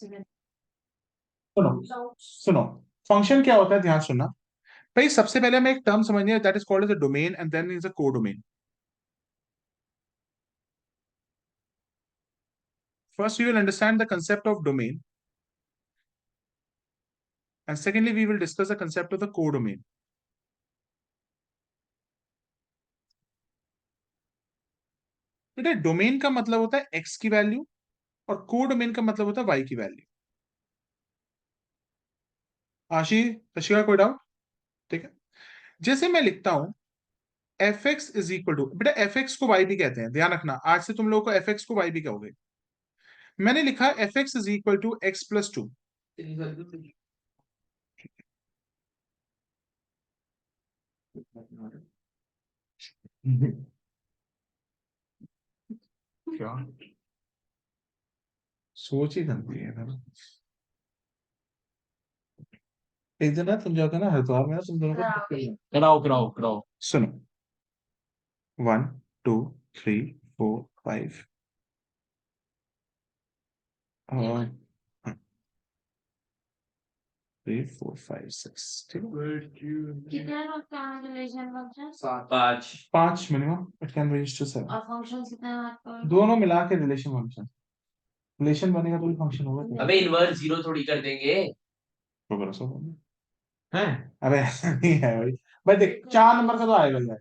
सुनो सुनो, फंक्शन क्या होता है ध्यान सुनना भाई। सबसे पहले हमें एक टर्म समझनी है, that is called as a domain and then is a codomain. First, we will understand the concept of domain, and secondly, we will discuss the concept of the codomain. बेटा डोमेन का मतलब होता है x की value और codomain का मतलब होता है y की वैल्यू। आशी का कोई डाउट? ठीक है, जैसे मैं लिखता हूं F x is equal to, बेटा एफ एक्स को वाई भी कहते हैं, ध्यान रखना, आज से तुम लोगों को एफ एक्स को वाई भी कहोगे। मैंने लिखा F x is equal to x plus two. क्या सोच ही गंदी है ना। एक दिन ना तुम जाओगे ना हरिद्वार में ना, तुम दोनों को कराओ कराओ कराओ। सुनो, 1 2 3 4 5 और 3 4 5 6, ठीक है, कितने लोग का relation function? 5 5 minimum, it can range to 7। और फंक्शन कितने आपका? दोनों मिला के रिलेशन फंक्शन, रिलेशन बनेगा तो भी फंक्शन होगा तो अबे इनवर्स जीरो थोड़ी कर देंगे प्रोग्रेस होगा। हैं। अबे ऐसा नहीं है भाई। भाई देख 4 नंबर का तो आएगा यार,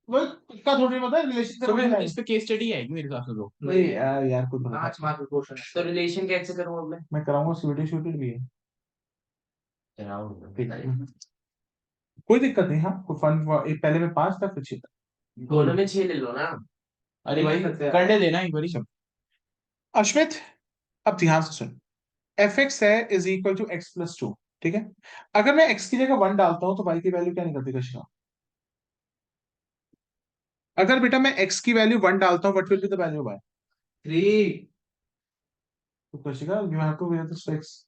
वो इसका थोड़ी पता है रिलेशन तो से इस पे केस स्टडी है मेरे हिसाब से तो। भाई यार कुछ बता। 5 मार्क का क्वेश्चन है तो रिलेशन कैसे करूं अब मैं कराऊंगा, स्वीटेड शूटेड भी है, ठीक है, कोई दिक्कत नहीं। हाँ कोई फन, पहले में 5 था फिर 6 था। दोनों में 6 ले लो ना। अरे भाई करने देना एक बारी। अश्मित अब ध्यान से सुन, एफ एक्स है is equal to x plus two, ठीक है। अगर मैं एक्स की जगह 1 डालता हूं तो वाई की वैल्यू क्या निकलती है कशिका? अगर बेटा मैं एक्स की वैल्यू 1 डालता हूं, what will be the value by 3 तो Kashika you have to wear the specs.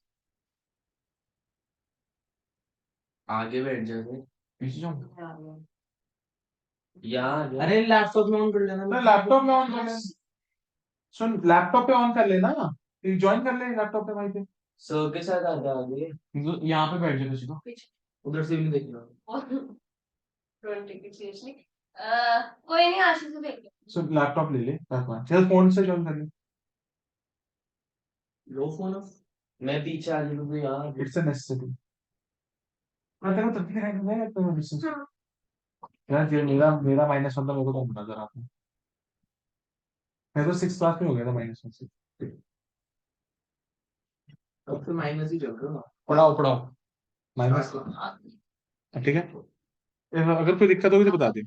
आगे बैठ जाओगे पीछे जाओ। यार अरे लैपटॉप में ऑन कर लेना। तो लैपटॉप में ऑन कर ले, सुन लैपटॉप पे ऑन कर लेना, ज्वाइन कर ले लैपटॉप पे वहीं पे। सर के साथ आ जा आगे यहाँ पे बैठ जाओ सीधा। उधर से भी नहीं देखना। कोई नहीं, आशीष से देख लो। सुन लैपटॉप ले ले, चल फोन से ज्वाइन कर ले, लो फोन मैं पीछे आ जाऊंगा यार। It's a necessity. मैं तेरे को तब तक रहने देगा तो डिस्टेंस यार, ये मेरा मेरा माइनस वन था, मेरे को तो नजर आता है, मैं तो 6 क्लास में हो गया था माइनस वन से। अब तो माइनस ही चल रहा है। पढ़ाओ पढ़ाओ। माइनस, ठीक है, अगर कोई दिक्कत होगी तो बता दे।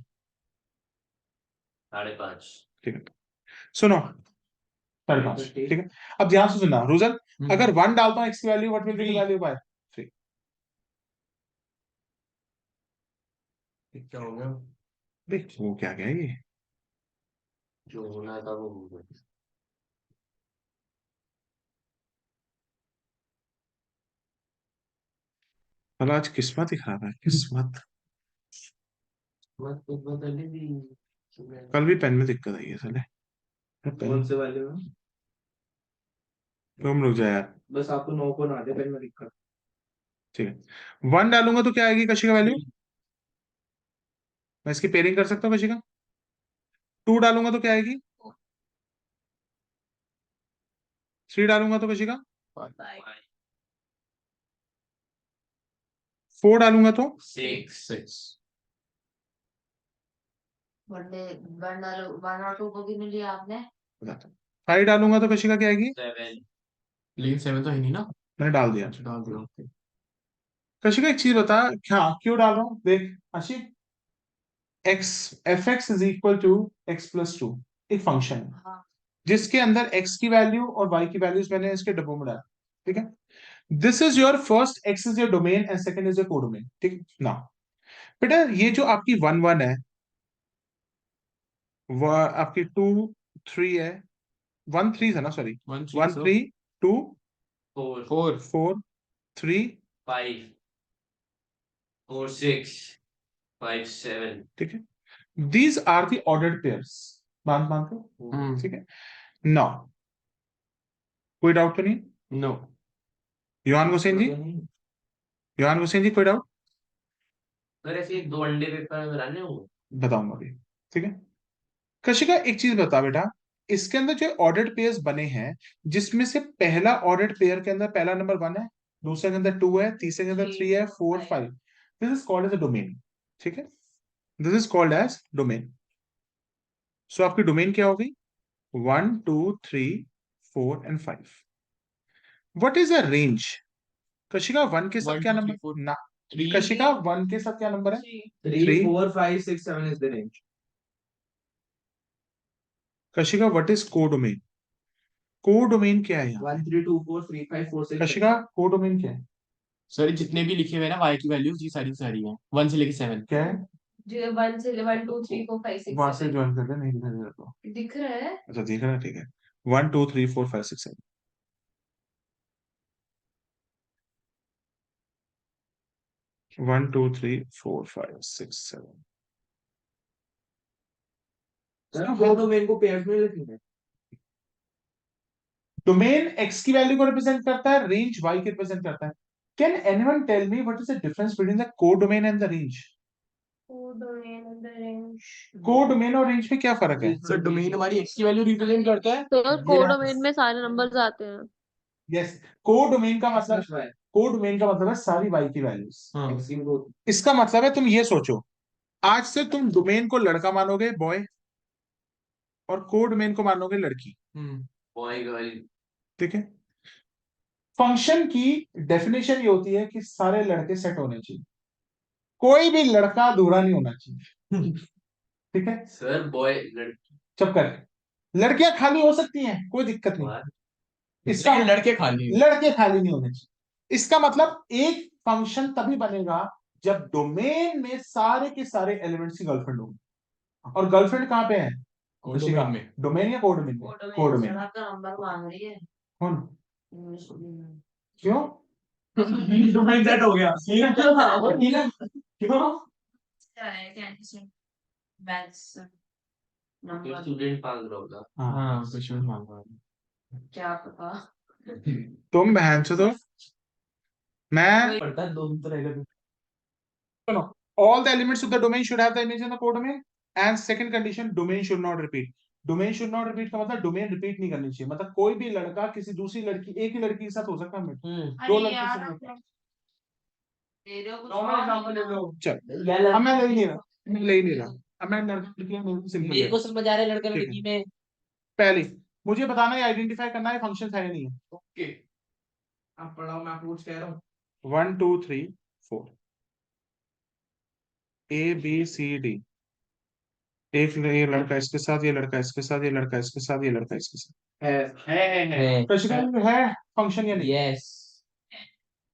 5.5 ठीक है, सुनो 5.5, ठीक है। अब ध्यान से सुनना रुजन, अगर 1 डालता हूँ एक्स की value, what will be the value by 3? क्या हो गया? देख वो क्या गया ये, जो होना था वो हो गया। चलो आज किस्मत ही खराब है, किस्मत। बस तो बदल दी। कल भी पेन में दिक्कत आई है साले, कौन पेन से वाले में? तुम रुक जा यार। बस आपको 9 को ना दे पेन में दिक्कत। ठीक है, 1 डालूंगा तो क्या आएगी कशी का वैल्यू? मैं इसकी पेयरिंग कर सकता हूँ कशी का। 2 डालूंगा तो क्या आएगी? 3 डालूंगा तो कशी का। 4 डालूंगा तो 6 बर्थडे वन और टू को भी नहीं लिया आपने। 5 डालूंगा तो कशी का क्या आएगी? 7 लेकिन 7 तो है नहीं ना। मैंने डाल दिया। अच्छा डाल दिया ओके। कशिका एक चीज बता, क्या क्यों डाल रहा हूँ देख Ashiq, x f x is equal to x plus two एक फंक्शन है हाँ। जिसके अंदर x की वैल्यू और y की वैल्यूज मैंने इसके डब्बों में डाला, ठीक है। This is your first, x is your domain and second is your codomain, ठीक ना। बेटा ये जो आपकी 1 1 है, वो आपकी 2 3 है, 1 3 था ना, सॉरी 1 1 3 2 4 4 4 3, 5 4 6 5 7 ठीक है। These are the ordered pairs, मानते हो, ठीक है। नाउ कोई डाउट तो नहीं? नो योहान हुसैन जी, योहान हुसैन जी, कोई डाउट? अगर ऐसे 2 वनडे पेपर में बनाने हो बताऊंगा अभी, ठीक है। कशिका एक चीज बता बेटा, इसके अंदर जो ऑर्डर्ड पेयर्स बने हैं, जिसमें से पहला ऑर्डर्ड पेयर के अंदर पहला नंबर 1 है, दूसरे के अंदर 2 है, तीसरे के अंदर 3 है, 4 5, this is called as a domain, ठीक है, this is called as domain. So आपकी डोमेन क्या हो गई? 1 2 3 4 and 5। What is a range? Kashika 1 के साथ 1 क्या 2 3 नंबर 4 ना, 3 कशिका 1 के साथ क्या नंबर है? 3, 3। 4, 5, 6, 7 is the range. Kashika what is codomain? Codomain क्या है यहाँ? 1, 3, 2, 4, 3, 5, 4, 6. कशिका कोडोमेन क्या है? सर जितने भी लिखे हुए हैं ना वाई की वैल्यूज ये सारी सारी हैं 1 से लेके 7 क्या है? जो 1 से 1 2 3 4 5 6 वहां से ज्वाइन कर ले, नहीं दिखाई दे रहा तो। दिख रहा है। अच्छा दिख रहा है, ठीक है। 1 2 3 4 5 6 7। 1 2 3 4 5 6 7। सर वो डोमेन को पेयर्स में लिखेंगे. डोमेन x की वैल्यू को रिप्रेजेंट करता है, रेंज y की रिप्रेजेंट करता है। Can anyone tell me what is the difference between the codomain and the range? Codomain and the range. Codomain और रेंज में क्या फर्क है? सर डोमेन हमारी एक्स की वैल्यू रिप्रेजेंट करता है तो कोडोमेन में सारे नंबर्स आते हैं। यस, कोडोमेन का मतलब, That's why. कोडोमेन का मतलब है सारी y की वैल्यूज। हाँ Extreme growth. इसका मतलब है, तुम ये सोचो, आज से तुम डोमेन को लड़का मानोगे, बॉय, और कोडोमेन को मानोगे लड़की, बॉय गर्ल ठीक है। फंक्शन की डेफिनेशन ये होती है कि सारे लड़के सेट होने चाहिए, कोई भी लड़का अधूरा नहीं होना चाहिए, ठीक है। सर बॉय लड़की चुप कर, लड़कियां खाली हो सकती हैं, कोई दिक्कत नहीं, इसका इसका लड़के खाली हैं। लड़के खाली नहीं होने चाहिए। इसका मतलब एक फंक्शन तभी बनेगा जब डोमेन में सारे के सारे एलिमेंट्स की गर्लफ्रेंड होगी, और गर्लफ्रेंड कहाँ पे है? कोडोमेन में डोमेन या कोडोमेन में? कोडोमेन। सर आपका नंबर मांग रही है कौन? इंग्लिश में। क्यों? डोमेन सेट हो गया. क्यों? क्या है कैंसिल बैच नंबर स्टूडेंट पागल होगा हाँ क्वेश्चन मांग रहा है क्या पता। तुम बहन से तो मैं, पढ़ता है 2 दिन तो रहेगा all the elements of the domain should have the image in the codomain, and second condition, domain should not repeat. Domain should not repeat का मतलब डोमेन रिपीट नहीं करनी चाहिए, मतलब कोई भी लड़का किसी दूसरी लड़की, एक ही लड़की के साथ हो सकता है, दो अरे लड़की यार से नहीं। तेरे को कुछ नॉर्मल एग्जांपल ले लो. चल अब मैं ले ही नहीं रहा, ले ही नहीं रहा, अब मैं लड़की नहीं, सिंपल मेरे है। को समझ आ रहा है लड़का ठीक है। लड़की में. पहली मुझे बताना है, आइडेंटिफाई करना है फंक्शन है या नहीं है। ओके. आप पढ़ाओ, मैं अप्रोच कह रहा हूँ. 1 2 3 4 ए बी सी डी, एक ये लड़का इसके साथ, ये लड़का इसके साथ, ये लड़का इसके साथ, ये लड़का इसके साथ, है. प्रश्न है फंक्शन या नहीं? यस.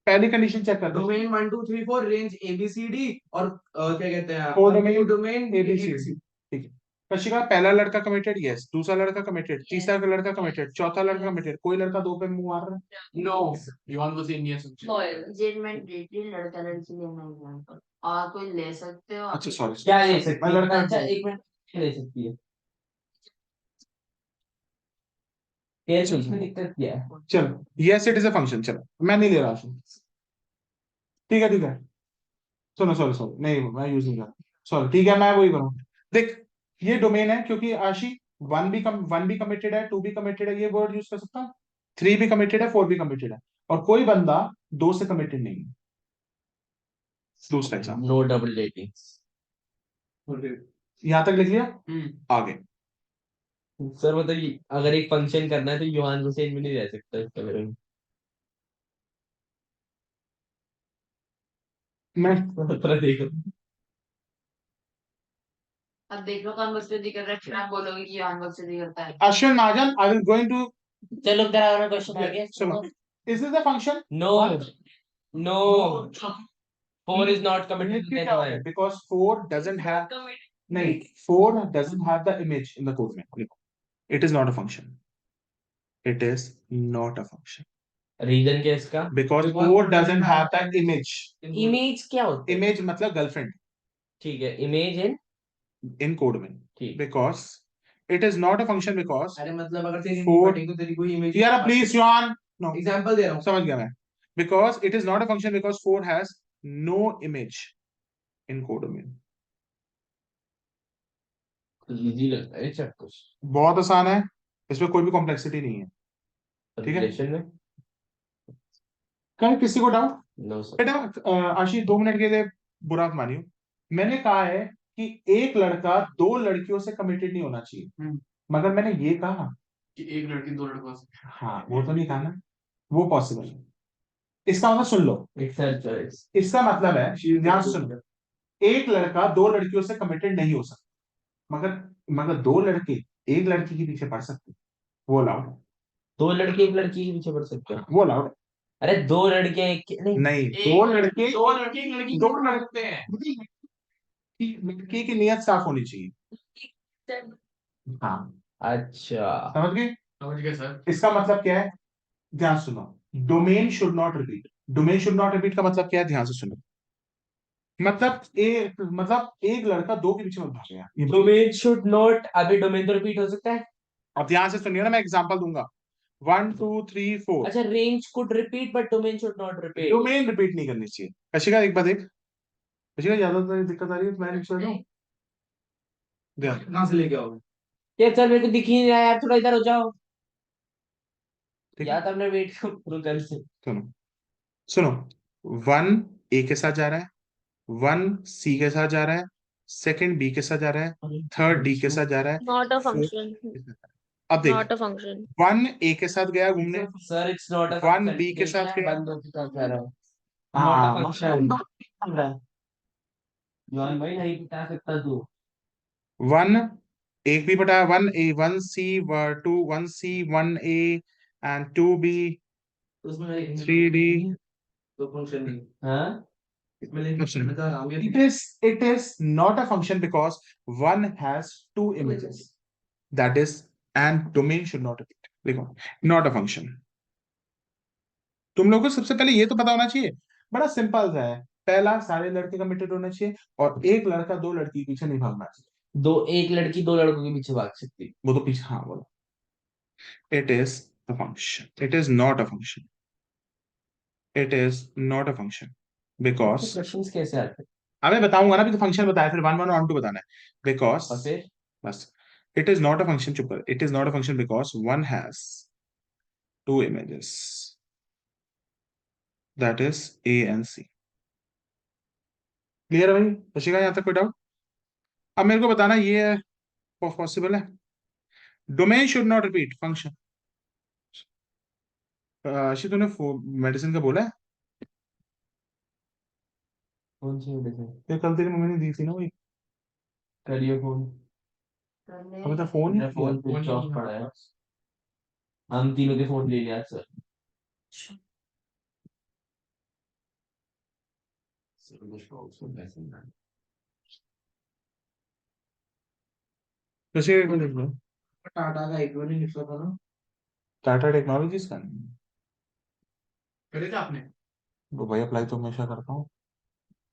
पहली कंडीशन चेक कर दो, डोमेन 1 2 3 4 रेंज ABCD और क्या कहते हैं कोडोमेन डोमेन ABCD, ठीक है। कशिका पहला लड़का कमिटेड, यस, दूसरा लड़का कमिटेड, तीसरा लड़का कमिटेड, चौथा लड़का कमिटेड, कोई लड़का दो पे मुंह मार रहा है? No Yohan was in yes जेनमेंटली लड़का लड़की लेना एग्जांपल, और कोई ले सकते हो। अच्छा सॉरी, क्या ले सकती मैं है? लड़का अच्छा एक मिनट, क्या ले सकती है? केस में दिक्कत क्या है? चलो yes it is a function, चलो मैं नहीं ले रहा हूँ, ठीक है ठीक है। सुनो सॉरी सॉरी, नहीं मैं यूज नहीं कर रहा, सॉरी, ठीक है मैं वही करूँ। देख ये डोमेन है, क्योंकि आशी 1 भी कमिटेड है, 2 भी कमिटेड है, ये वर्ड यूज कर सकता हूँ, 3 भी कमिटेड है, 4 भी कमिटेड है, और कोई बंदा 2 से कमिटेड नहीं है। दूसरा एग्जाम, नो डबल डेटिंग्स यहां तक लिख लिया, आगे। सर मतलब अगर एक फंक्शन करना है तो योहान हुसैन में नहीं रह सकता इसका मेरे में. मैं थोड़ा देखो. अब देख लो कौन बकचोदी कर रहा है, फिर आप बोलोगे कि यान बकचोदी करता है। Ashwin Mahajan, I will going to, चलो इधर आओ ना, क्वेश्चन आगे सुनो, is this the function? No no 4 is not committed to that one. because 4 doesn't have, नहीं 4 doesn't have the image in the code में, it is not a function, it is not a function reason क्या है इसका? because 4 doesn't have that image. Image क्या होता है? image मतलब girlfriend ठीक है, इमेज इन in code में, ठीक. because it is not a function because अरे मतलब अगर तेरी Four- कटिंग तो तेरी कोई इमेज यार प्लीज योन, नो एग्जांपल दे रहा हूँ। समझ गया मैं, because it is not a function because 4 has no image in codomain. Easy लगता है चैप्टर बहुत आसान है, इसमें कोई भी कॉम्प्लेक्सिटी नहीं है। ठीक है, रिलेशन में। कहीं किसी को डाउट? No sir. बेटा आशीष 2 मिनट के लिए बुरा मत मानियो, मैंने कहा है कि एक लड़का 2 लड़कियों से कमिटेड नहीं होना चाहिए, मगर मैंने ये कहा कि एक लड़की 2 लड़कों से। हाँ वो तो नहीं कहा ना, वो पॉसिबल है। इसका मतलब सुन लो, इट्स हर चॉइस। इसका मतलब है, ध्यान से सुनो, एक लड़का 2 लड़कियों से कमिटेड नहीं हो सकता, मगर मगर 2 लड़के एक लड़की के पीछे पड़ सकते, वो अलाउड है। 2 लड़के एक लड़की के पीछे पड़ सकते हैं। वो अलाउड है। अरे 2 लड़के नहीं। नहीं, एक- 2 लड़के दो लड़के एक लड़की दो को लड़के- सकते हैं। लड़की की नियत साफ होनी चाहिए। हाँ अच्छा समझ गए? समझ गए सर। इसका मतलब क्या है, ध्यान सुनो, domain should not repeat. Domain should not repeat का मतलब क्या है, ध्यान से सुनो, मतलब एक लड़का 2 के पीछे मत भाग गया, डोमेन शुड नॉट। अभी डोमेन तो रिपीट हो सकता है। अब ध्यान से सुनिए ना, मैं एग्जांपल दूंगा, 1 2 3 4। अच्छा range could repeat but domain should not repeat. Domain repeat नहीं करनी चाहिए। कशिका एक बार देख, कशिका ज्यादा दिक्कत आ रही है तो मैं लिख सकता हूँ, ध्यान। कहाँ से लेके आओगे? यार सर मेरे को दिख ही नहीं रहा यार, थोड़ा इधर हो जाओ। ठीक या है, तो हमने वेट शुरू कर से। सुनो सुनो, 1 ए के साथ जा रहा है, 1 सी के साथ जा रहा है, सेकंड बी के साथ जा रहा है, थर्ड डी के साथ जा रहा है, Not a fourth function. D के साथ जा रहा है। अब देख, Not a function. 1 ए के साथ गया घूमने, sir it's not a 1 B के साथ गया, बंदों के साथ जा रहा है। हाँ, नॉट अ फंक्शन। जॉन भाई नहीं बता सकता तू। 1 एक भी बटा 1 ए, 1 सी 2, 1 सी 1 ए एंड 2 बी, उसमें 3 डी। तो फंक्शन नहीं। हाँ इसमें लेकिन मैं कह रहा हूँ It is not a function because 1 has 2 images. That is, and domain should not repeat. देखो, not a function. तुम लोगों को सबसे पहले ये तो पता होना चाहिए, बड़ा सिंपल सा है। पहला, सारे लड़के कमिटेड होने चाहिए, और एक लड़का 2 लड़की के पीछे नहीं भागना चाहिए। एक लड़की 2 लड़कों के पीछे भाग सकती। वो तो पीछे, हाँ बोलो। It is a function. It is not a function. It is not a function because questions कैसे आते हैं? अब मैं बताऊंगा ना, अभी तो फंक्शन बताया, फिर 1 1 1 2 बताना है। बिकॉज और फिर बस, it is not a function, चुप कर, it is not a function because 1 has 2 images, that is A and C. Clear है भाई? रशिका यहाँ तक कोई डाउट? अब मेरे को बताना, ये पॉसिबल है? Domain should not repeat function. आशी तूने मेडिसिन का बोला है? कौन सी मेडिसिन? ये कल तेरी मम्मी ने दी थी ना वही, करियो फोन। अभी तो फोन मेरा ही फोन स्विच ऑफ पड़ा है। हम तीनों के फोन ले लिया सर। रशिका को देख लो, टाटा का एक बार नहीं निकला था ना। टाटा टेक्नोलॉजीज का नहीं। करे थे आपने? वो भाई अप्लाई तो हमेशा करता हूँ,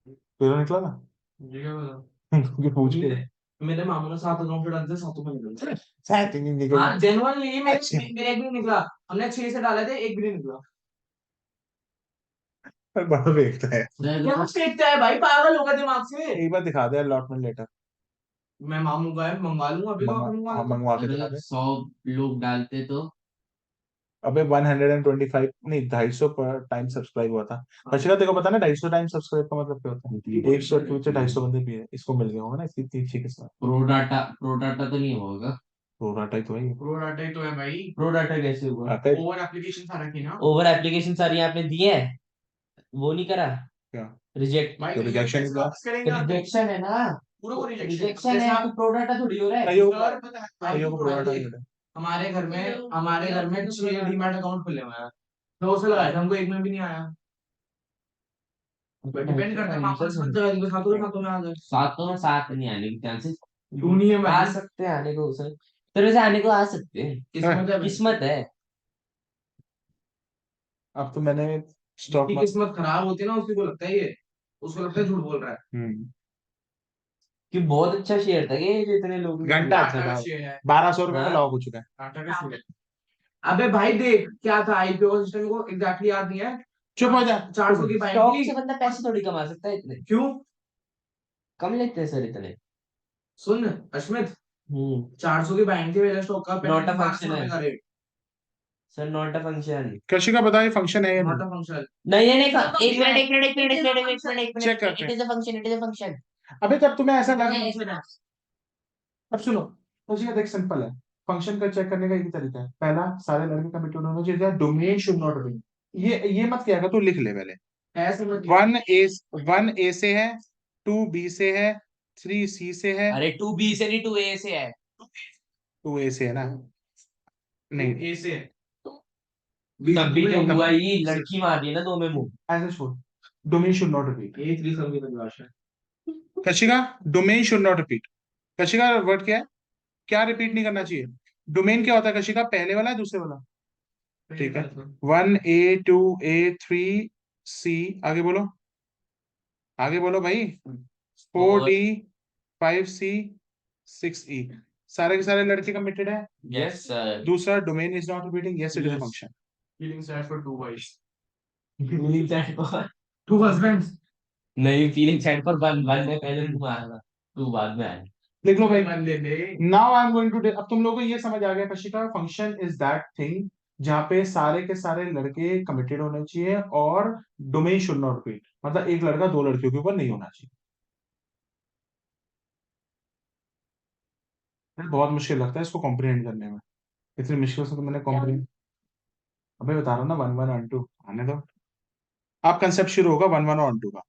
तेरा निकला था? मुझे क्या पता। क्योंकि पूछ के मेरे मामू ने 7 अकाउंट से डालते 7 में निकला। शायद नहीं निकला। हाँ जेन्युइनली मेरे अच्छा। मेरे एक भी नहीं निकला। हमने 6 से डाले थे, एक भी नहीं निकला। बड़ा देखता है, क्या फेंकता है भाई, पागल होगा दिमाग से। एक बार दिखा दे अलॉटमेंट लेटर, मैं मामू का है, मंगवा लूंगा अभी तो मंगवा लूंगा। मंगवा के दिखा दे। 100 लोग डालते तो अबे 125 नहीं, 250 पर टाइम सब्सक्राइब हुआ था। हर्षिका तेरे को पता ना 250 टाइम सब्सक्राइब का मतलब क्या होता है? 100 ट्वीट से 250 बंदे भी है, इसको मिल गया होगा ना, इसकी तीन के साथ। प्रो डाटा तो नहीं होगा। प्रो डाटा ही तो है ये। प्रो डाटा ही तो है भाई। प्रो डाटा कैसे हुआ? आता है ओवर एप्लीकेशन सारा की ना। ओवर एप्लीकेशन सारी आपने दी है, वो नहीं करा। क्या? रिजेक्ट। भाई तो rejection is that? रिजेक्शन है ना। पूरा को रिजेक्शन है तो प्रो डाटा थोड़ी हो रहा है। कईयों सर पता है कईयों को प्रो डाटा नहीं मिला। हमारे घर में 6 डीमैट अकाउंट खुले हुए हैं। 2 से लगाए थे, हमको एक में भी नहीं आया। डिपेंड करता है मामू से, मतलब खातों में आ जाए। सातों में सात नहीं आने के चांसेस। क्यों नहीं है आ भाई? सकते हैं आने को सर, तेरे से आने को आ सकते हैं। किस्मत है। किस्मत है। अब तो मैंने स्टॉक जिसकी किस्मत खराब होती है ना, उसको लगता है ये, उसको लगता है झूठ बोल रहा है। कि बहुत अच्छा शेयर था ये जो इतने लोग घंटा टाटा का शेयर है 1200 रुपए में हाँ? लॉक हो चुका है। टाटा का शेयर। अबे भाई देख क्या था आईपीओ सिस्टम को एग्जैक्टली याद नहीं है। चुप हो जा। 400 की स्टॉक बाइंग से थी। बंदा पैसे थोड़ी कमा सकता है इतने, क्यों? कम लेते हैं सर इतने। सुन अश्मित, हम्म 400 की बाइंग थी मेरे स्टॉक का, Not a 500 function है। रुपए का rate. Sir not a function. Kashika बता ये फंक्शन है या नॉट नहीं? A function. नहीं नहीं It's a नहीं, एक मिनट function. एक मिनट एक मिनट It एक is a मिनट एक मिनट एक function. चेक मिनट, करते इट हैं। Is a function it is a function. अबे तब तुम्हें ऐसा लगा। Function. अब सुनो, कशिका देख सिंपल है। फंक्शन का चेक करने का एक ही तरीका है। पहला, सारे लड़के कमिटेड होना चाहिए, डोमेन शुड नॉट बी। ये मत क्या कर, तू लिख ले पहले। है समझ गया। 1 ए से है, 2 बी से है, 3 सी से है, अरे 2B से नहीं 2A से है। 2 ए से है ना? नहीं, ए से तब भी तो तब- हुआ ही, लड़की मार दी ना दो में मुंह। ऐसे छोड़। Domain should not repeat. ए 3 सम की परिभाषा है। Kashika, domain should not repeat. Kashika word क्या है? क्या रिपीट नहीं करना चाहिए? डोमेन क्या होता है कशिका? पहले वाला है, दूसरे वाला? ठीक है। 1 A 2 A 3 C, आगे बोलो, आगे बोलो भाई। 4D 5C 6E, सारे के सारे लड़के कमिटेड है। Yes sir. दूसरा, domain is not repeating, yes it is a Yes. Function. Feeling sad for two wifes, feeling sad for, two husbands. नहीं feeling sad for one, one ने पहले तू मारा, तू बाद में आया। लिख लो भाई। मान ले ले। Now I am going to, अब तुम लोगों को ये समझ आ गया Kashika, function is that thing जहां पे सारे के सारे लड़के कमिटेड होने चाहिए और डोमेन शुड नॉट रिपीट, मतलब एक लड़का दो लड़कियों के ऊपर नहीं होना चाहिए। यार बहुत मुश्किल लगता है इसको कॉम्प्रिहेंड करने में, इतनी मुश्किल से तो मैंने कॉम्प्रिहेंड। अबे बता रहा हूँ ना, 1 1 और 2 आने दो। आप कंसेप्ट शुरू होगा 1 1 और 2 का।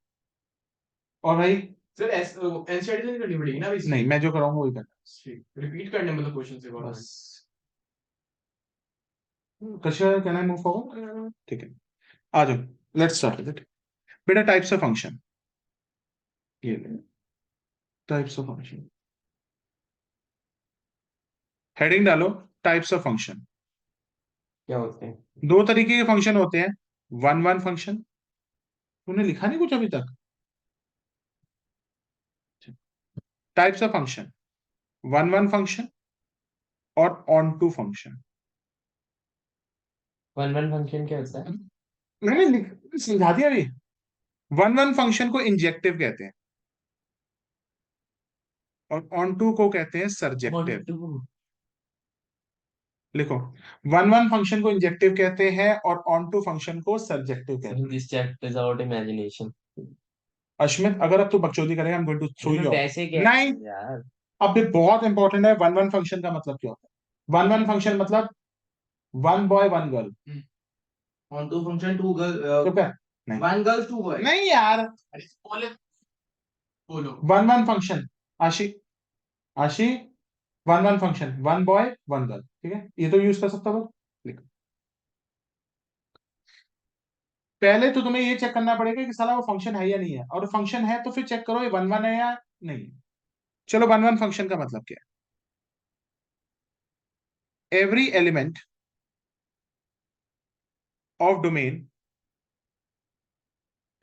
और भाई सर एनसीईआरटी तो नहीं करनी पड़ेगी ना नहीं, मैं जो कराऊंगा वही करना। रिपीट करने मतलब क्वेश्चन से बस Kashika, can I move forward? ठीक है, आ जाओ, लेट्स स्टार्ट विद इट। बेटा टाइप्स ऑफ फंक्शन, ये टाइप्स ऑफ फंक्शन, हेडिंग डालो, टाइप्स ऑफ फंक्शन। क्या होते हैं? दो तरीके के फंक्शन होते हैं। 1 1 फंक्शन, तूने लिखा नहीं कुछ अभी तक? टाइप्स ऑफ फंक्शन, 1 1 फंक्शन और onto function. One one function क्या होता है? मैंने समझा दिया अभी। 1 1 फंक्शन को इंजेक्टिव कहते हैं और ऑन टू को कहते हैं सर्जेक्टिव। लिखो, 1 1 फंक्शन को इंजेक्टिव कहते हैं और ऑन टू फंक्शन को सर्जेक्टिव कहते हैं। This chapter is about imagination. Ashmit, अगर अब तू बकचोदी करेगा, I am going to throw you out. वैसे क्या नहीं, यार? अब ये बहुत इंपॉर्टेंट है। 1 1 फंक्शन का मतलब क्या होता है? 1 1 फंक्शन मतलब 1 boy 1 girl। Onto function two to girl, क्या? नहीं, वन गर्ल टू बॉय। नहीं यार, बोले बोलो 1 1 फंक्शन। आशी, आशी, 1 1 फंक्शन, 1 boy 1 girl, ठीक है, ये तो यूज कर सकता हो। लिखो, पहले तो तुम्हें ये चेक करना पड़ेगा कि साला वो फंक्शन है या नहीं है, और फंक्शन है तो फिर चेक करो ये 1 1 है या नहीं। चलो, 1 1 फंक्शन का मतलब क्या है? Every element of domain,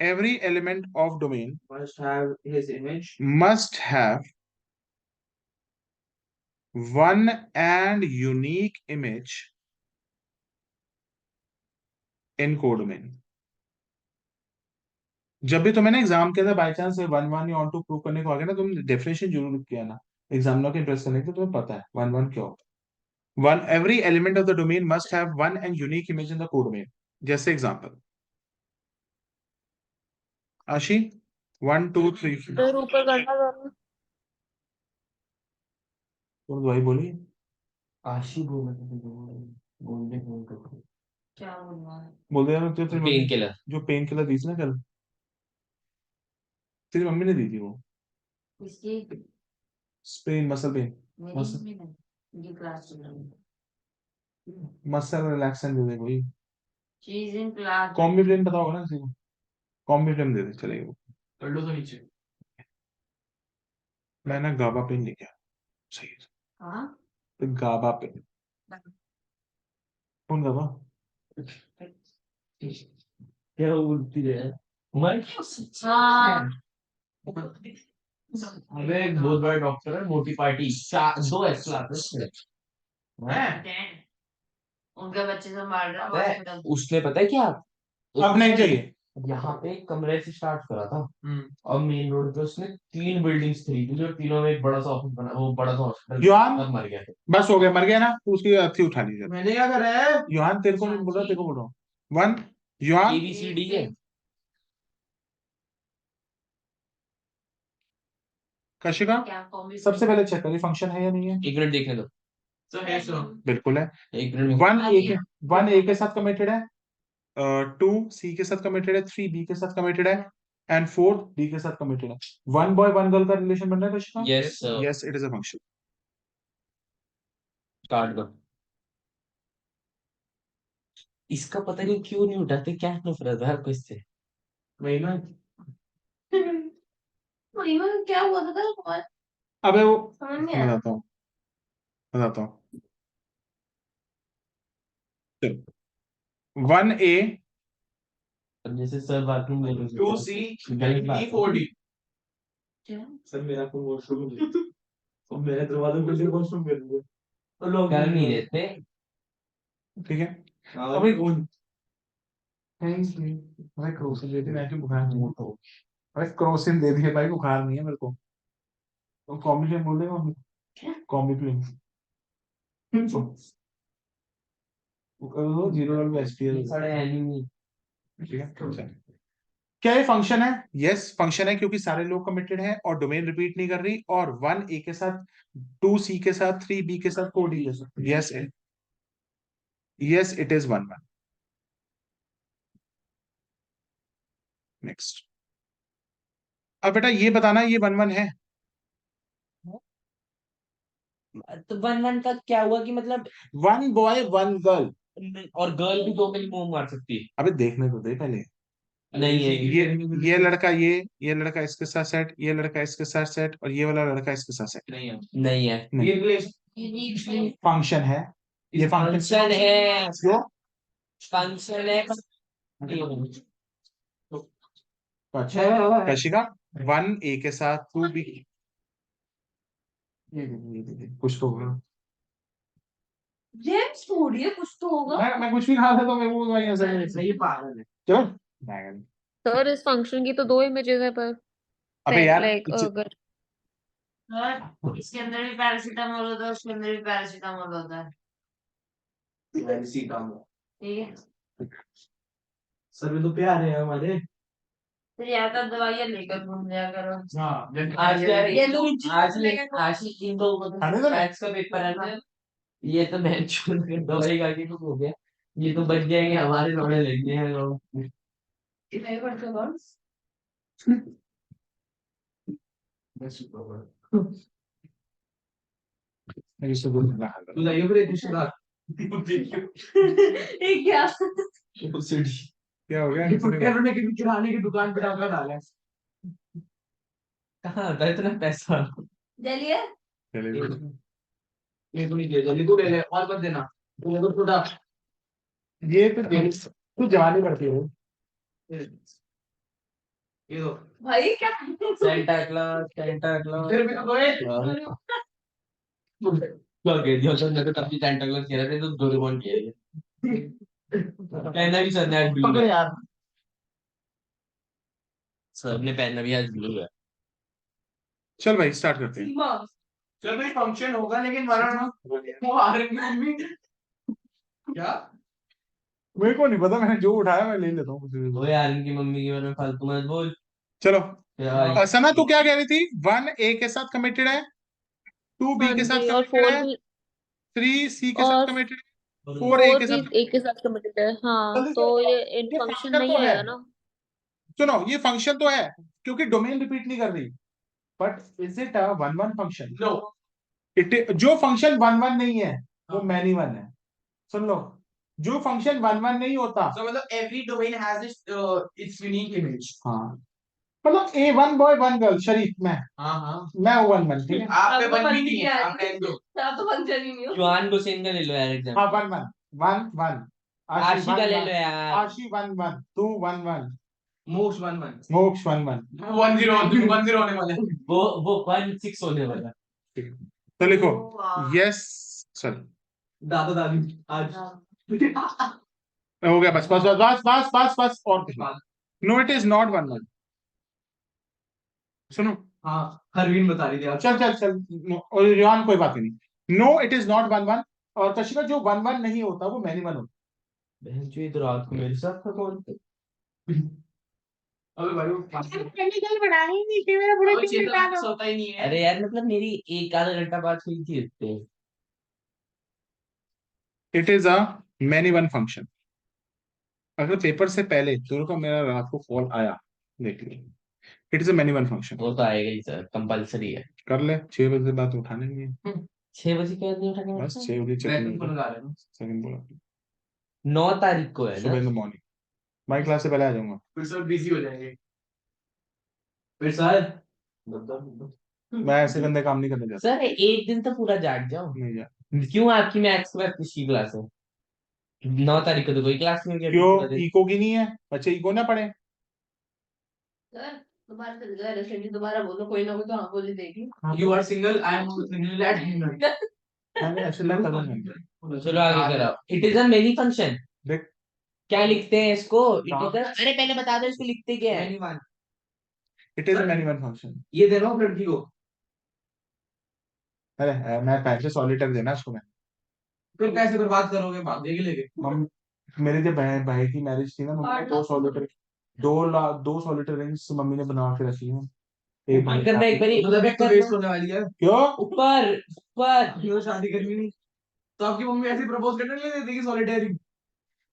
every element of domain must have his image must have one and unique image in codomain। जब भी तुम्हें ना एग्जाम के अंदर बाई चांस 1 1 या ऑन टू प्रूव करने को आ गया ना, तुम डेफिनेशन जरूर किया ना, एग्जामिनर को इंप्रेस करने के लिए, तुम्हें पता है 1 1 क्या होता है। One every element of the domain must have one and unique image in the codomain. जैसे एग्जांपल, आशी, 1 2 3 फिर ऊपर करना जरा। तुम दवाई बोली। आशी बोल बोलने फोन कर, क्या बोलना है? बोल दिया ना, तेरी मम्मी पेन किलर। जो पेन किलर दी थी ना कल, तेरी मम्मी ने दी थी वो, इसकी स्पेन मसल पेन, मेरी मसल मम्मी ने, इनकी क्लास चल रही है। मसल रिलैक्सेंट दे दे कोई। She is in class. Combiflam पता होगा ना किसी को? कॉम्बिप्लेन दे दे चलेगा वो। कर लो तो नीचे। मैं ना गाबा पेन लेके आया, सही है। हाँ तो गाबा पेन, कौन गाबा? क्या बोलती है? मैं हाँ अबे एक बहुत बड़ा डॉक्टर है, मोटी पार्टी, 2 क्लासेस हैं। उनके बच्चे संभाल रहा है पता है, हॉस्पिटल। उसने पता है क्या, अब नहीं चाहिए। यहाँ पे एक कमरे से स्टार्ट करा था, हम्म। और मेन रोड पे उसने 3 बिल्डिंग्स खरीदी और तीनों में एक बड़ा सा ऑफिस बना, वो बड़ा सा हॉस्पिटल। युहान अब मर गया था। बस हो गया, मर गया ना, तो उसकी अर्थी उठा लीजिए। मैंने क्या करा है? युहान तेरे को नहीं बोल रहा, तेरे को बोल रहा हूँ। 1 युहान ABCD है। कशिका क्या कॉम्बिनेशन? सबसे पहले चेक करिए फंक्शन है या नहीं है। 1 मिनट देखने दो, तो है सो। बिल्कुल है। 1 मिनट। 1 A के साथ कमिटेड है, 2 C के साथ कमिटेड है, 3 B के साथ कमिटेड है, एंड 4 D के साथ कमिटेड है। 1 बॉय 1 गर्ल का रिलेशन बन रहा है Kashika. Yes sir, yes it is a function. काट दो। इसका पता नहीं क्यों नहीं उठाते, क्या नफरत है आपको इससे। महिमा महिमा को क्या हुआ था कल और अबे वो समझ नहीं आया। बताता हूँ, बताता हूँ। चलो 1A अब जैसे सर बाथरूम बोल रहे थे। 2C गलत बात है। 4D। क्या? सर मेरा को वॉशरूम तो मेरे दरवाजे पे से वॉशरूम कर दिया तो लोग कर नहीं देते। ठीक है। अबे थैंक यू। भाई क्रोसिन दे दी, मैं क्यों बुखार नहीं हो। अरे क्रोसिन दे दिया भाई, बुखार नहीं है मेरे को। तो कॉम्बिनेशन बोल देगा, कॉम्बिनेशन 0 साढ़े एनिमी। ठीक है। क्या ये फंक्शन है? यस फंक्शन है, क्योंकि सारे लोग कमिटेड हैं और डोमेन रिपीट नहीं कर रही, और 1A के साथ 2C के साथ 3B के साथ 4D के साथ। Yes yes it is 1 1। Next. अब बेटा ये बताना ये 1 1 है। तो 1 1 का क्या हुआ कि मतलब, 1 बॉय 1 गर्ल। और गर्ल भी 2 में मुंह मार सकती है। अबे देखने तो दे पहले। नहीं है ये लड़का ये लड़का इसके साथ सेट, ये लड़का इसके साथ सेट, और ये वाला लड़का इसके साथ सेट। नहीं है। नहीं है। नहीं। ये फंक्शन है, ये फंक्शन है, क्यों? फंक्शन है। अच्छा कशिका 1A के साथ 2B, कुछ तो होगा। जेम्स थोड़ी है, कुछ तो होगा। मैं कुछ भी खा था तो मैं वो भाई ऐसा नहीं। सही पागल है। चलो सर इस फंक्शन की तो 2 इमेजेस है पर अबे यार लाइक अगर और इसके अंदर भी पैरासीटामोल होता है, उसके अंदर भी पैरासीटामोल होता है। ठीक है। सर भी तो प्यार है हमारे। तो या तो दवाइयाँ लेकर घूम जाया करो। हाँ आज ये लो आज इन दो मैथ्स का पेपर है ना, ये तो मैं दवाई खा के कुछ हो गया, ये तो बच जाएंगे हमारे रोने लग गए हैं लोग। नहीं पढ़ते कौन? मेरी से दूर ना तू जाइए फिर रिश्तेदार ये क्या? क्या हो गया? उन्होंने किराने की दुकान पे डाका डाला। कहाँ था इतना पैसा। जलिए। चले ये तो नहीं दे, जल्दी तू ले ले और मत देना। तू ले तो छोटा। ये तो तू जवानी बढ़ती है। ये दो। भाई क्या? Santa Claus, Santa Claus. फिर भी तो गए। क्या कह दिया सर, मैं तो तब भी सेंटा क्लॉज कह रहे थे, तो डोरेमोन कह रहे। पहना भी सर ने आज ब्लू पकड़ है। यार। सर ने पहना भी आज ब्लू है। चल भाई स्टार्ट करते हैं। सीमा। चल भाई फंक्शन होगा लेकिन वरना वो आ रही मम्मी। क्या? मेरे को नहीं पता, मैंने जो उठाया मैं ले लेता हूँ कुछ भी। वो यार इनकी मम्मी के बारे में फालतू मत बोल। चलो यार सना तू क्या कह रही थी? 1A के साथ कमिटेड है, 2B हाँ के साथ जी, और कमिटेड 4 है, भी 3C के साथ और कमिटेड है, 4A 4 के भी साथ। एक के साथ कमिटेड है। हाँ जल्दी तो से बताओ, ये इन ये फंक्शन फंक्शन नहीं तो है। आएगा ना। सुनो ये फंक्शन तो है, क्योंकि डोमेन रिपीट नहीं कर रही, but is it a 1 1 function? No. It जो फंक्शन 1 1 नहीं है वो मैनी 1 है। सुन लो, जो फंक्शन 1 1 नहीं होता। So मतलब every domain has its unique image. हाँ मतलब A 1 बॉय 1 गर्ल शरीफ हाँ मैं हूँ 1 1 ठीक है। आप पे आपको बन भी बन भी नहीं है, क्या आप रहने दो। आप तो फंक्शन ही नहीं हो। जुआन हुसैन का ले लो यार एग्जाम। हाँ 1 1 1 1 आशी का ले लो यार। आशी 1 1 2 1 1 मोक्ष 1-1 मोक्ष 1-1। 1-0 1-0 होने वाला है। वो 1-6 होने वाला है। तो लिखो वाह। यस चल दादा दादी आज हो गया बस बस बस बस बस बस बस और कुछ नहीं। No it is not 1-1। सुनो हाँ हरवीन बता रही थी आज। चल चल चल no, और रियान कोई बात नहीं। नो इट इज नॉट 1-1 और कशिका जो 1-1 नहीं होता वो मैनी 1 होता। बहन जो इधर रात को मेरे साथ था कौन? अबे भाई वो केमिकल बढ़ाई नहीं कि मेरा पूरा वो चेतन सोता ही नहीं है। अरे यार मतलब मेरी एक आधा घंटा बात हुई थी इससे। It is a many 1 function. अगर पेपर से पहले दोनों का मेरा रात को कॉल आया देख लिया it is a many 1 function. वो तो आएगा ही सर, कंपलसरी है। कर ले 6 बजे बात उठाने नहीं है 6 बजे क्या नहीं उठाने बस वाला? 6 बजे चेक मैं नहीं तुमको लगा रहा हूँ। सेकंड बोला 9 तारीख को है ना? सुबह इन द मॉर्निंग मैं क्लास से पहले आ जाऊंगा। फिर सब बिजी हो जाएंगे। फिर सर मैं ऐसे गंदे काम नहीं करने जाता। सर एक दिन तो पूरा जाग जाओ। नहीं जा क्यों आपकी मैथ्स के बाद किसकी क्लास है? 9 तारीख को तो कोई क्लास नहीं होगी अभी क्यों पूरा दिन। इको की नहीं है बच्चे इको ना पढ़े। सर दोबारा चल गया रेसिपी दोबारा बोलो कोई ना कोई तो हाँ बोली देगी। You are single I am single that मैंने ऐसे ना करूंगा। चलो आगे कराओ। It is a many function. देख क्या लिखते हैं इसको? इट इज अरे पहले बता दो इसको लिखते क्या है? It is a many 1 function. ये दे रहा हूँ लड़की को। अरे मैं पैसे सॉलिटर देना उसको मैं। फिर कैसे बर्बाद करोगे भाग देगी लेके। मम मेरे जब भाई की मैरिज थी ना मम्मी ने 2 सॉलिटर रिंग्स मम्मी ने बना के रखी है। एक भाई करना एक बारी मतलब एक तो वेस्ट होने वाली है। क्यों ऊपर ऊपर क्यों शादी करनी नहीं तो आपकी मम्मी ऐसे प्रपोज करने नहीं देती कि सॉलिटरी।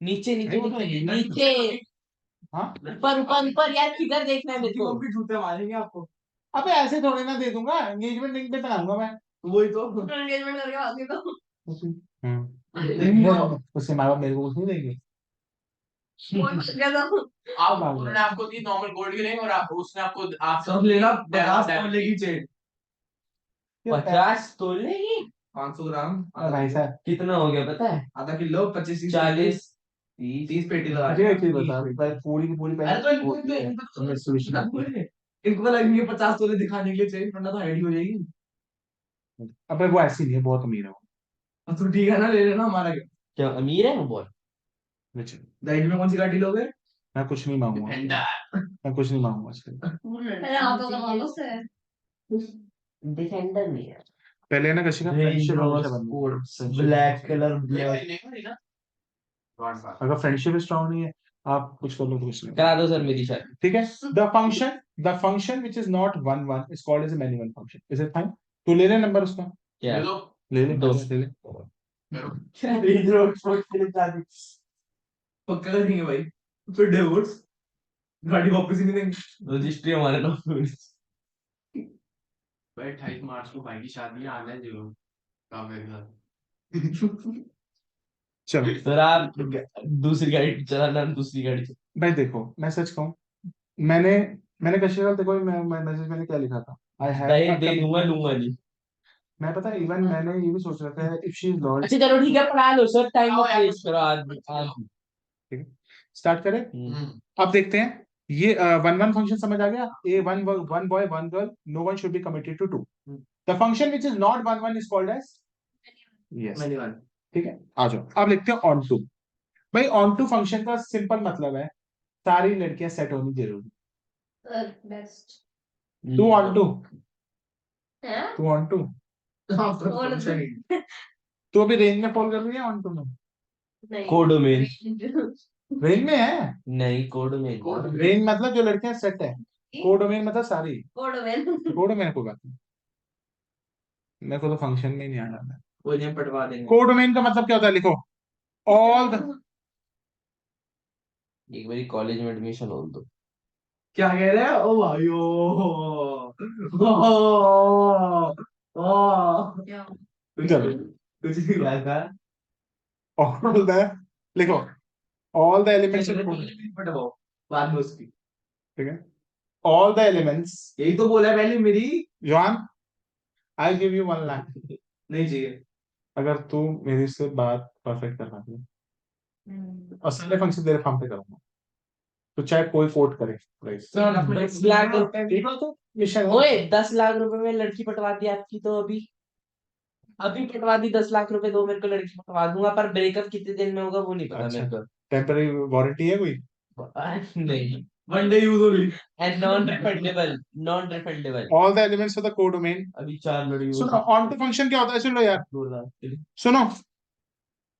नीचे नीचे नहीं, वो तो नीचे नहीं, नीचे हाँ ऊपर ऊपर ऊपर यार किधर देखना है मेरे आपकी को? मम्मी जूते मारेंगे आपको। अबे ऐसे थोड़ी ना दे दूंगा एंगेजमेंट रिंग पे पहनाऊंगा मैं। वही तो एंगेजमेंट करके भागी तो उससे माँ बाप मेरे को कुछ नहीं देंगे। आप उन्होंने आपको दी नॉर्मल गोल्ड की रिंग और आप उसने आपको आप सब लेना 50 diamond तोले की चेन 50 तोले की? 500 ग्राम भाई साहब कितना हो गया पता है? आधा किलो 25 40 30 पेटी लगा मुझे एक चीज बता भाई पूरी की पूरी अरे तो इनको लगेंगे 50 तोले दिखाने के लिए चेन वरना तो आईडी हो जाएगी। अबे वो ऐसी नहीं है बहुत अमीर है वो। तो ठीक है ना ले लेना हमारा क्या। क्या अमीर है वो बहुत? Rich है। दाइड में कौन सी गाड़ी लोगे। मैं कुछ नहीं मांगूंगा मैं कुछ नहीं मांगूंगा इसके लिए। पहले हाथों का मानो से डिफेंडर नहीं है। पहले ना कशी का फ्रेंडशिप हमेशा बननी ब्लैक कलर ब्लैक। अगर फ्रेंडशिप स्ट्रांग नहीं है आप कुछ कर लो तो कुछ नहीं करा दो सर मेरी शादी। ठीक है। The function which is not 1-1 is called as a many 1 function is it fine. तू ले ले नंबर उसका क्या? ले ले दो। ले ले। पक्का करेंगे भाई फिर डिवोर्स गाड़ी वापस ही नहीं देंगे। रजिस्ट्री हमारे नाम पे होनी भाई 28 मार्च को भाई की शादी है, आना है जरूर काफी के साथ। चलो चाहिए। सर आप दूसरी गाड़ी चलाना, दूसरी गाड़ी चलाना। भाई देखो मैं सच कहूँ मैंने मैंने कशी का देखो मैसेज मैंने क्या लिखा था आई हैव दे दूंगा लूंगा नहीं। मैं पता इवन मैंने ये भी सोच रखा है इफ शी इज लॉयल। अच्छा चलो ठीक है पढ़ा लो सर, टाइम आओ यार, वेस्ट करो आज आज। ठीक है स्टार्ट करें। अब देखते हैं ये 1-1 फंक्शन समझ आ गया। A one boy 1 girl no one should be committed to 2। The function which is not 1-1 is called as yes. मैंने वाला ठीक है आ जाओ अब लिखते हैं ऑन टू। भाई ऑन टू फंक्शन का सिंपल मतलब है सारी लड़कियां सेट होनी जरूरी। बेस्ट तू ऑन टू है तू ऑन टू हाँ तो और function ही। तू अभी रेंज में फॉल कर रही है ऑन टू में। नहीं कोडोमेन रेंज में है नहीं कोडोमेन। रेंज मतलब जो लड़कियां सेट है कोडोमेन मतलब सारी कोडोमेन कोडोमेन कोई बात नहीं मेरे को तो फंक्शन में ही नहीं आ रहा। वो नहीं पटवा देंगे। कोडोमेन का मतलब क्या होता है लिखो ऑल द एक बारी कॉलेज में एडमिशन हो दो। क्या कह रहे हैं ओ भाई ओ क्या चलो कुछ नहीं क्या कहा? ऑल द लिखो ऑल द एलिमेंट्स पटवाओ बाद में उसकी। ठीक है ऑल द एलिमेंट्स यही तो बोला है पहले मेरी। John I give you 1 lakh नहीं चाहिए। अगर तू मेरी से बात परफेक्ट कर पाती और सारे फंक्शन तेरे फॉर्म पे करूंगा। तो चाहे कोई कोट करे प्राइस। 10 लाख रुपए ठीक है, तो मिशन ओए 10 लाख रुपए में लड़की पटवा दी आपकी, तो अभी अभी पटवा दी, 10 लाख रुपए दो मेरे को, लड़की पटवा दूंगा, पर ब्रेकअप कितने दिन में होगा वो नहीं पता अच्छा। मेरे को। टेम्पररी वारंटी है कोई? नहीं, वन डे यूज होगी। And non refundable, non refundable. All the elements of the codomain. अभी 4 लड़की सुनो, ऑन टू फंक्शन क्या होता है? सुन लो यार, सुनो,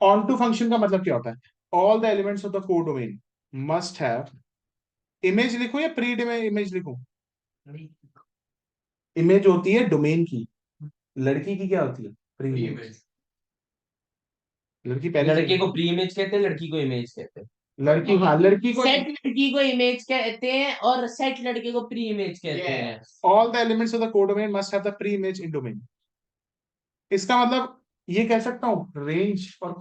ऑन टू फंक्शन का मतलब क्या होता है? All the elements of the codomain must have, image लिखो या प्री इमेज लिखो? इमेज होती है डोमेन की, लड़की की क्या होती है? Pre image. लड़की पहले लड़के को प्री इमेज कहते हैं, लड़की को इमेज कहते हैं। लड़की, हाँ लड़की को। सेट लड़की को इमेज कहते हैं और सेट लड़के को प्री इमेज कहते हैं। All the elements of the codomain must have the pre image in domain. इसका मतलब ये कह सकता हूं रेंज और